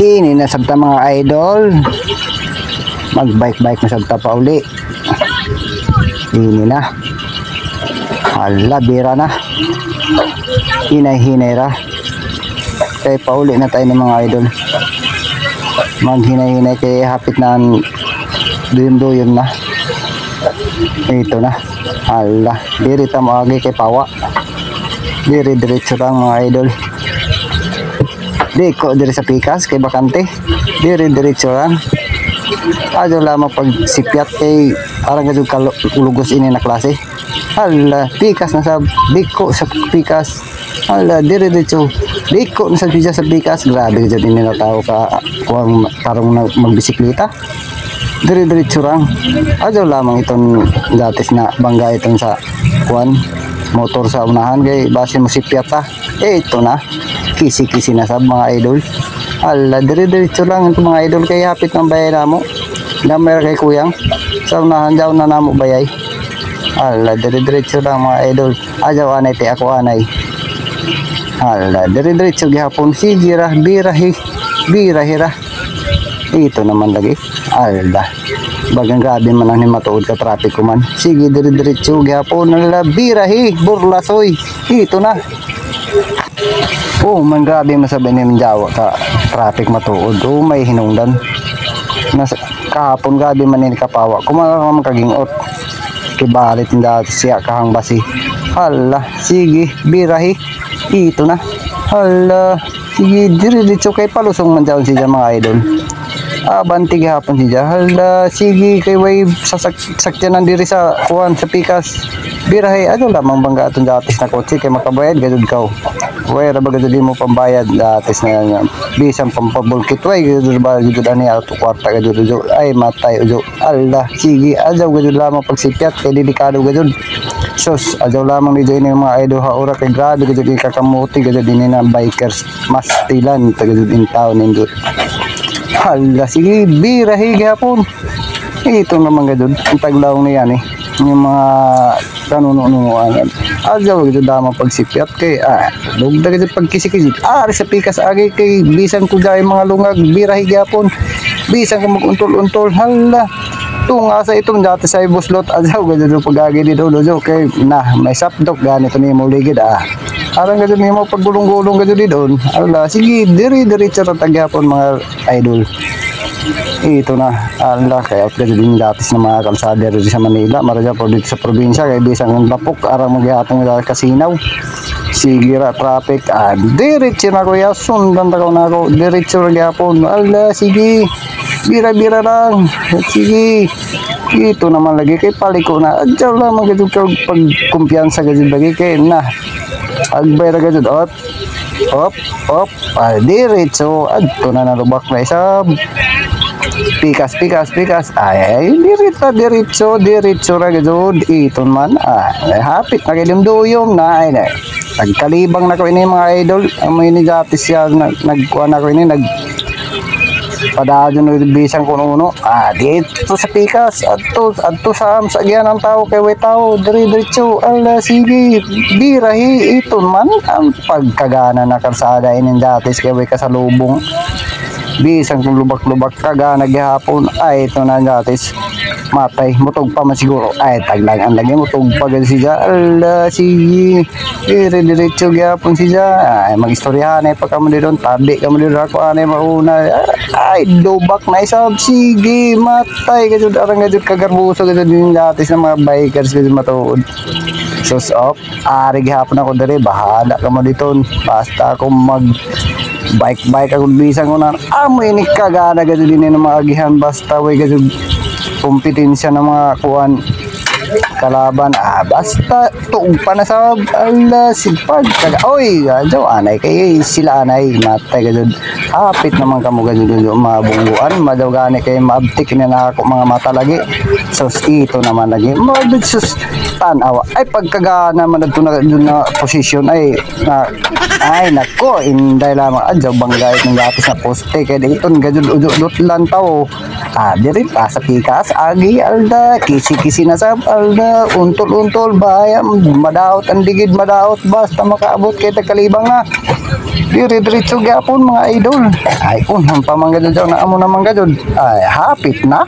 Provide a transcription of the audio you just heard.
Ini na sabta mga idol. Mag-bike-bike na sabta pa uli. Ini na. Hala, bira na. Hinay-hinay ra. Kaya pa uli na tayo ng mga idol. Maghinay-hinay kaya hapit na duyom-duyom na. Ito na. Hala, diri ta mo agi kay pawa. Diri diretso lang mga idol. Di ko diri sa pikas kay bakante. Diri diretso lang. Ajo lamang pag sipyat kay parang gadug kalugos ini na klase. Hala, pikas na sa diko sa pikas. Hala, diri diretso. Diko na sa pikas. Grabe jud ini na tao ka kuang tarong magbisikleta. Diri diretso lang. Ajo lamang itong datis na bangga itong sa kuan motor sa unahan kay base mo sipyat ta. Ito na. Kisi-kisi na sa mga idol. Ala, dire-diretso lang ito mga idol kay hapit ng bayay na mo. Gamay kay kuyang. Sa unahan daw na namo bayay. Ala, dire-diretso lang mga idol. Ajaw anay ti ako anay. Ala, dire-diretso gihapon si Jira birahi. Birahira. Ito naman lagi. Ala. Bagang grabe man ang matuod ka traffic ko man. Sige, dire-diretso gihapon. Ala, birahi. Burlasoy. Ito na. Oh, man grabe masabi ni Jawa ka traffic matuod. Oh, may hinungdan. Nas kahapon grabe man ni kapawa. Kumaka man kagingot. Kibalit nda siya kahang basi. Hala, sige, birahi. Ito na. Hala, sige, diretso kay palusong man daw siya mga idol. Banti gihapon siya. Hala, sige kay way sakyanan diri sa kuan sa pikas. Birahi, ano lamang bangga atong datis na kotse kay makabayad gadud kaw. Way ra ba gadud mo pambayad datis na yan. Bisan pampabulkit way gadud ba gadud ani ato kwarta gadud ay matay ujo. Allah, sige ajaw gadud lamang pagsipyat kay delikado gadud. Sus, ajaw lamang ni join mga idol ha ora kay grado gadud kakamuti gadud din na bikers mas tilan gadud in town indot. Hala, sige birahi gihapon. Ito naman gadud ang taglaw ni yan yung mga kanununuan. Ajaw gito dama pagsipyat kay dugda gito pagkisi-kisi. Sa pikas agi kay bisan ko dai mga lungag birahi gyapon. Bisan ko maguntol-untol. Hala. Tunga sa itong dati sa buslot ajaw gito pagagi dito dojo kay may sapdok ganito ni mo ligid Arang gito ni mo paggulong-gulong gito dito. Hala, sige diri-diretso ta gyapon mga idol. Ito na, ala kaya pwede din datis na mga kalsada dito sa Manila, maraja po dito sa probinsya kaya bisang ang lapok arang maghihatong kasinaw. Sige ra traffic, diretso na ko ya sundan ta ko na ko diretso ra gyapon. Ala, sige bira-bira lang, sige ito naman lagi kay paliko na adyaw lamang gadud ka pag kumpiyansa gadud lagi kay na agbay ra gadud op diretso adto na narubak na isa pikas ay diretso ra gadud iton man hapit na kay duyom na ay nagkalibang na ko ini mga idol amoy ni datis siya nagkuha na ko ini padadyon no bisang kuno dito sa pikas adto sa amsagyan ang tao kay way tao diretso ala sige birahi iton man ang pagkagana na kalsada inin datis kay way kasalubong bisang kung lubak-lubak kagana gihapon ay ito na datis matay mutog pa man siguro ay taglangan lagi mutog pa gid siya ala sige diretso gihapon siya ay magistoryahan ay pagka mo dito tabi ka mo dito ako anay mauna ay lubak na isab sige matay gid arang gid kagarbuso gid din datis ng mga bikers gid matuod sus up ari gihapon ako diri bahala ka mo dito basta ako bike ako bisang ko na amoy ni kagana gid din ng mga agihan basta way gid kompetensya ng mga kuan kalaban basta tuog pa na sa ala sipag oy ajaw anay kay sila anay matay gid hapit naman kamo gid mabungguan madaw gani kay maabtik na nako mga mata lagi sus ito naman lagi mabit sus tanawa ay pagkagana man adto na posisyon ay nako inday lamang ajaw banggay ng gatis na poste kay diton gajud udot lang tao diri pa sa pikas agi alda kisi-kisi na sa alda untol-untol bayam madaot ang digid madaot basta makaabot kay tagkalibang na Dire-diretso gyapon mga idol. Ay unang pamanggad daw na amo naman gadod. Ay hapit na.